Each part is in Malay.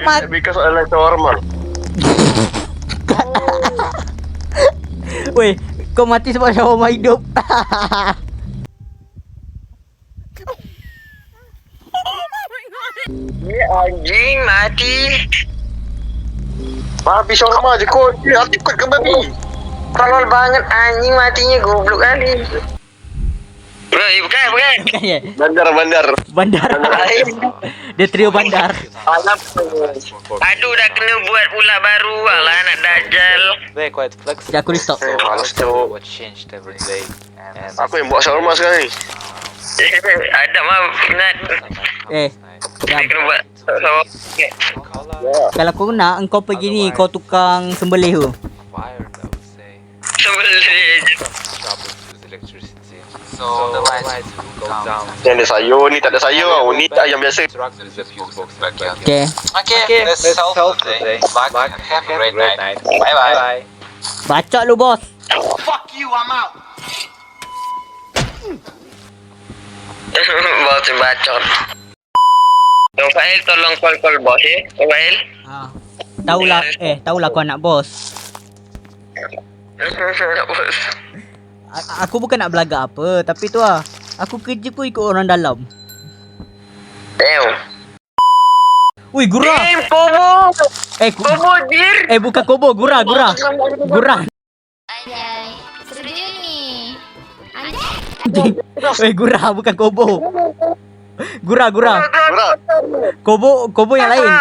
mati. Because I like shawarma. Weh, kau mati sebab shawarma hidup. Ni anjing mati. Babi shawarma je kot. Dia takut ke babi? Tolol banget anjing matinya goblok kali. Bro, bukan. Bukan ya? Bandar. Bandar. Lain. Dia trio bandar. Alam. Aduh dah kena buat pula baru. Alah anak dajal. They're quite flexible. Sekejap aku restop. So Malas tu. what changed every day. And Aku yang buat shawarma sekarang ni. Adam mah minat. Jap. Dia kena buat sama. Kalau kau nak, engkau pergi ni, kau tukang sembelih tu. wired, I would say. Sebelum Troubles with electricity. So the lights will go down. Yang ada sayur ni tak ada sayur tau. Ni tak ayam biasa. Interact with the fuse box back here. Okay. Okay, let's solve today. Bye. Have a great night. Bye. Bacot lu, bos. bos bacot. Rafael tolong call bos ya. Rafael. Tahulah kau anak bos. Aku bukan nak belagak apa, tapi tu lah. Aku kerja pun ikut orang dalam. Damn. Wih, gura. Damn, Kobo. Kobo dir. Bukan kobo, gura. Gura. Anjay, seru ni. Anjay. Weh, gura bukan kobo. Gura. Murah. Kobo yang lain.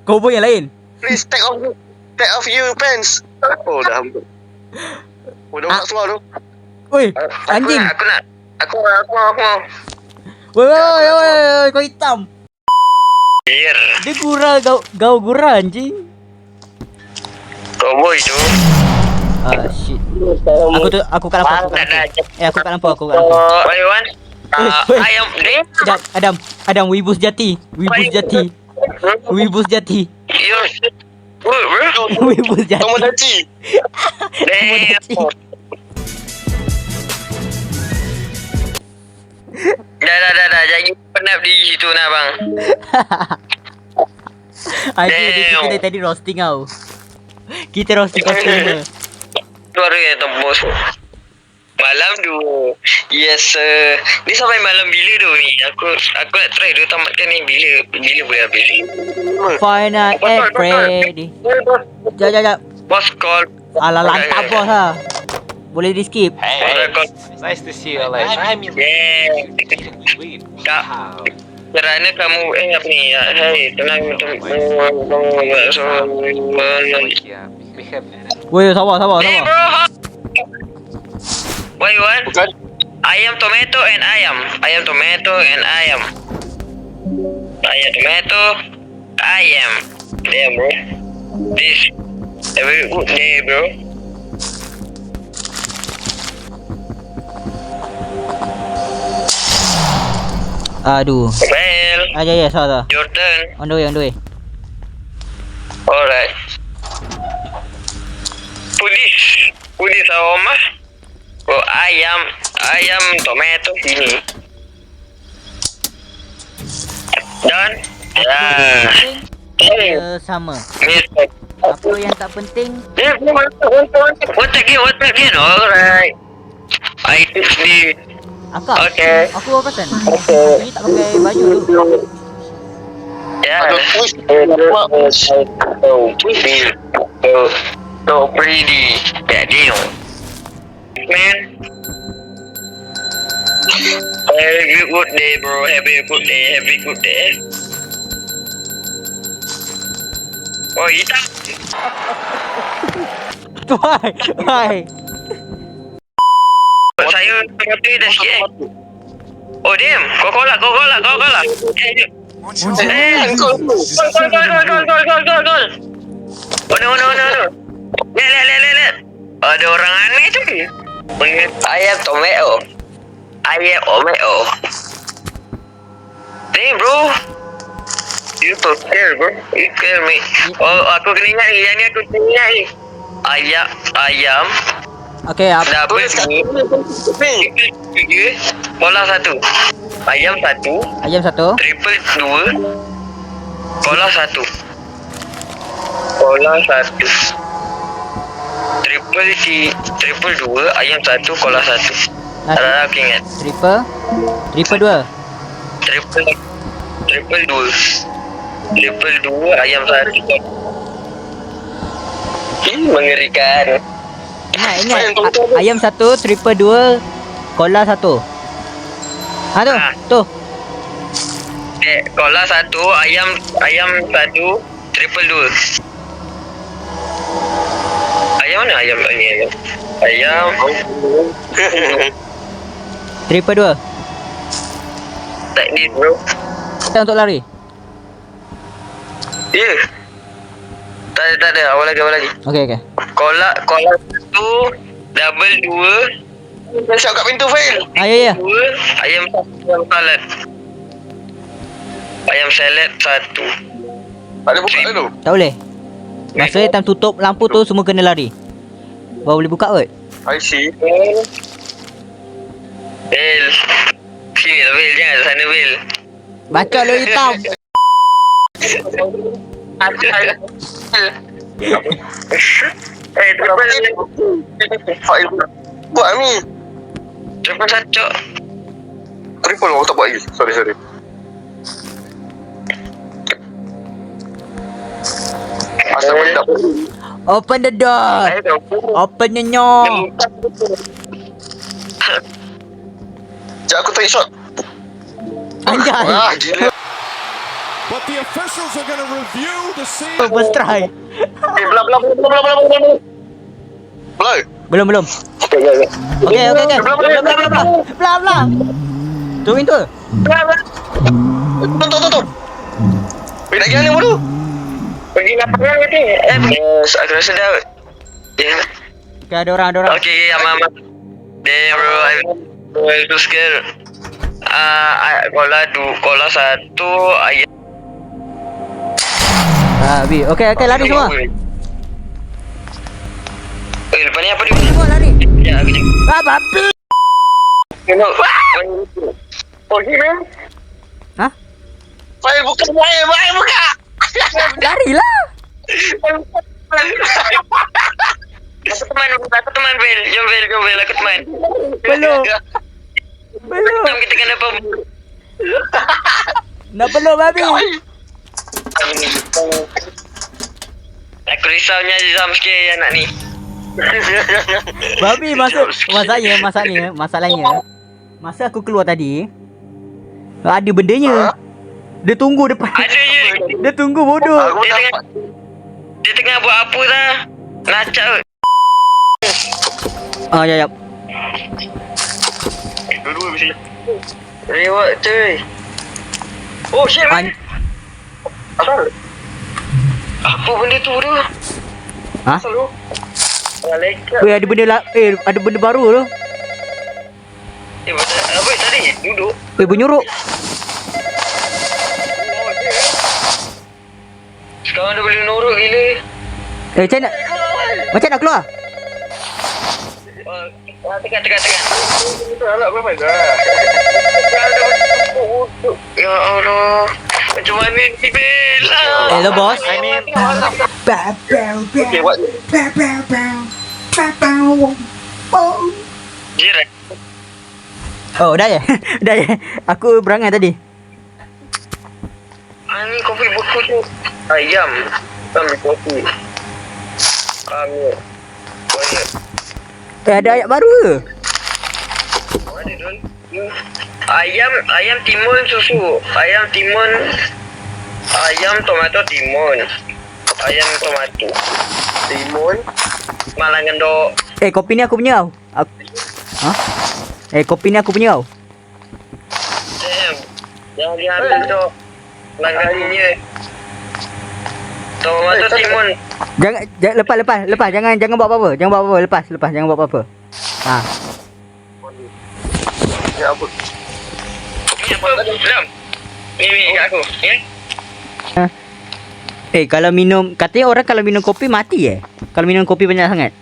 Kobo yang lain. Please take off your pants. Oh dah. Oh dah nak suar tu. Weh, anjing. Aku mau. Weh, kau hitam. Dir. Dia gura, kau gura anjing. Kobo itu. Shit. Aku kat lampu. Aku kat lampu. What you want? Weh. Ayam deh. Sekejap, Adam, wibu sejati. Wibu sejati. Yo. Bro. Wibu sejati. Tomodachi. Damn. Dah. Jangan penat di situ nak bang. Anjing, kita tadi roasting tau. Kita roasting customer. Suara yang tembus. Malam tu. Yes sir. Ni sampai malam bila tu ni? Aku nak try tu tamatkan ni bila boleh habis ni. Final at Freddy. Jap. Boss call. Alah, lantak bos lah. Boleh di skip. Hey, nice to see you alive. I mean, Yeah. sweet. Tak. Wow. Kerana kamu apa ni? Hey, tenang. Yeah, we have. Weh, sabar. Hey bro. What you want? Bukan. Ayam tomato and ayam. Ayam tomato and ayam. Ayam tomato. Ayam. Damn bro. This a very good day bro. Aduh. Well, Ya, sabar. your turn. On the way. Alright. Pudis aroma. Oh, ayam tomato ini. Done. Ya. Sama. Miss. Apa yang tak penting? What again? Alright. I fix the. Akak. Okay. Aku apa perasan? Okay. Ni tak pakai baju tu. Yeah. Ada twist. So pretty. Damn. Man. Have a good day, bro. Have a good day. Oh, hitam. Why? Saya mati dah sikit. Oh, damn. Kau kolak. Gol. Oh, no. Lihat. Ada orang aneh tu. Ayam tomato. Damn, bro. You so scared, bro. You scare me. Oh, aku kena ingat ni. Yang ni aku kena ingat ni. Ayam. Okay, apa? Double ni. Bola satu. Ayam satu. Ayam satu. Triple dua. Bola satu. kola 1. Triple 2, ayam 1, kola 1. Ada aku ingat. Triple 2. Triple 2, ayam 1. Mengerikan. Ingat. Ayam 1, triple 2, kola 1. Tu. Okay, kola 1, ayam 1, triple 2. Ayam mana ayam ni? Ayam. Triple 2. Tak ni bro. Kita untuk lari. Ya. Tak ada. Awal lagi. Okey. Kola 1, double 2. Dah siap kat pintu, Fail. Ya. 2, ayam salad. Ayam salad 1. Ada buka dulu. Tak boleh. Masa time tutup lampu tu semua kena lari. Baru boleh buka kot. I see. Bil. Sini lah Bil, jangan sana Bil. Baca lo hitam. Fail. Buat ni. Triple 1. Triple orang tak buat lagi. Sorry. Asal boleh tak boleh. Open the door. Open nyo. Sekejap aku take shot. Anjay. Gila. But the officials are going to review the scene. First try. Belah. Belum. Okey. Belah. Turun tu. Tutup. Nak pergi mana bodoh? Pergi lapangan ke ni? Yes, aku rasa dah. Ya. Okey, ada orang. Okay, Mama. Damn bro, I'm so scared. Kola 1, ayam. Bi. Okey, lari semua. Lepas ni apa ni? Semua lari. Ya, aku cakap. Babi. Oh, ni man. Fail buka. Larilah. Aku teman Bil. Jom Bil, aku teman. Belum. Kita kena apa? Nak peluk babi. Aku risaunya jump scare anak ni. Babi masalahnya masa aku keluar tadi ada bendanya. Dia tunggu depan. Ada je. Dia tunggu bodoh. Dia tengah buat apa dah? Nacak. Ya. Dua-dua mesti. Reward cuy. Oh shit man. Asal? Apa benda tu tu? Ha? Asal tu? Malaikat. Ada benda baru tu. Apa tadi? Duduk. Bernyuruk. Sekarang dah boleh norok gila. Macam nak keluar? Tekan. Alah berapa dah? Ya Allah. Macam mana ni Bil? Hello bos. Okay, buat ni. Jiran. Oh dah ya. Aku berangan tadi. Ni kopi buku tu. Ayam. Ambil kopi. Ambil. Banyak. Ada ayat baru ke? Mana Dul? Ayam timun susu. Ayam timun. Ayam tomato timun. Ayam tomato. Timun. Malang gendok. Kopi ni aku punya tau. Kopi ni aku punya tau. Damn. Jangan diambil tu. Langganinya. Tomato timun. Jangan lepas jangan buat apa-apa. Lepas jangan buat apa-apa. Ya apa? Ni apa? Belum. Ni kat aku. Ya? Kalau minum, katanya orang kalau minum kopi mati kalau minum kopi banyak sangat.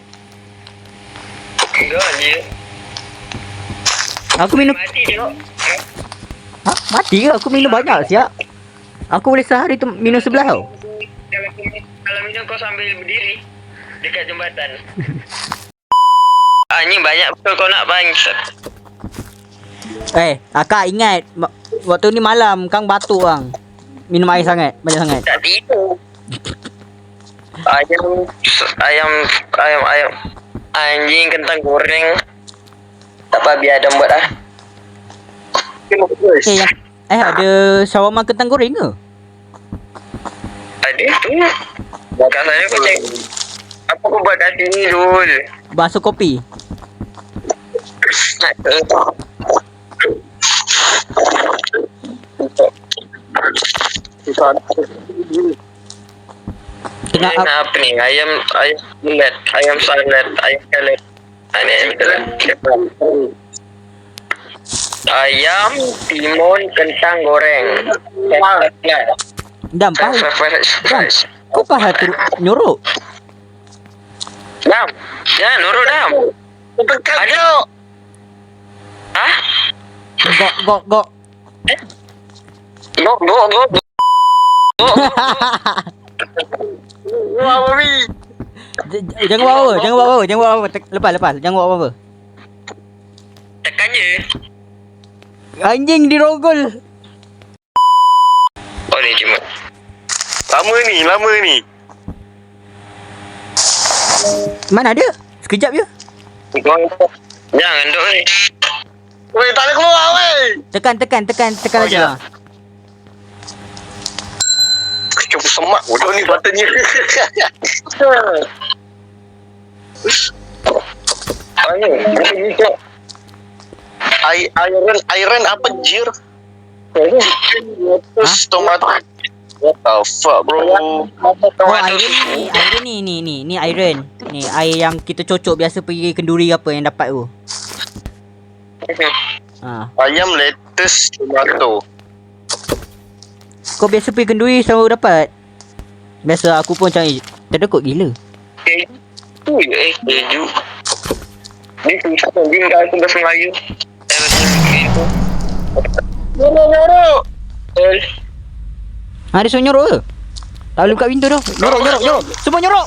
Enggak je. Aku minum. Mati tengok. Mati ke? Aku minum banyak siap. Aku boleh sehari tu minum 11 tau. Kalau minum Ini kau sambil berdiri dekat jembatan. Anjing banyak betul kau nak bangsat. Akak ingat waktu ni malam Kang batuk bang. Minum air sangat, banyak sangat. Tak tidur. Ayam. Anjing kentang goreng. Tak apa, biar Adam buat lah. Ada shawarma kentang goreng ke? Ada tu. Kat sana kau cek. Apa kau buat kat sini Dul? Basuh kopi. Tengah apa ni? Ayam salad, ayam salad. Ayam timun kentang goreng. Dam, kau pahal tu nyorok. Dam. Ya, nurut Dam. Ada. Hah? Gok. Gok. Wah, Mami. Jangan buat apa. Lepas. Jangan buat apa. Tekan je. Anjing dirogol. Oh, ni cuma. Lama ni. Mana dia? Sekejap je. Jangan duk ni. Weh, tak boleh keluar weh. Tekan aja. Cuba semak bodoh ni buttonnya. Iron apa jir? Tomato. What the fuck bro? Oh, iron ni iron. Ni air yang kita cocok biasa pergi kenduri apa yang dapat tu. Ayam, lettuce, tomato. Kau biasa pergi kenduri selalu dapat. Biasa aku pun macam terdekut gila. Keju. Ni susah dia dah aku bahasa Melayu. Nyorok. Ada suruh nyorok ke? Tak boleh buka pintu tu. Nyorok. Semua nyorok.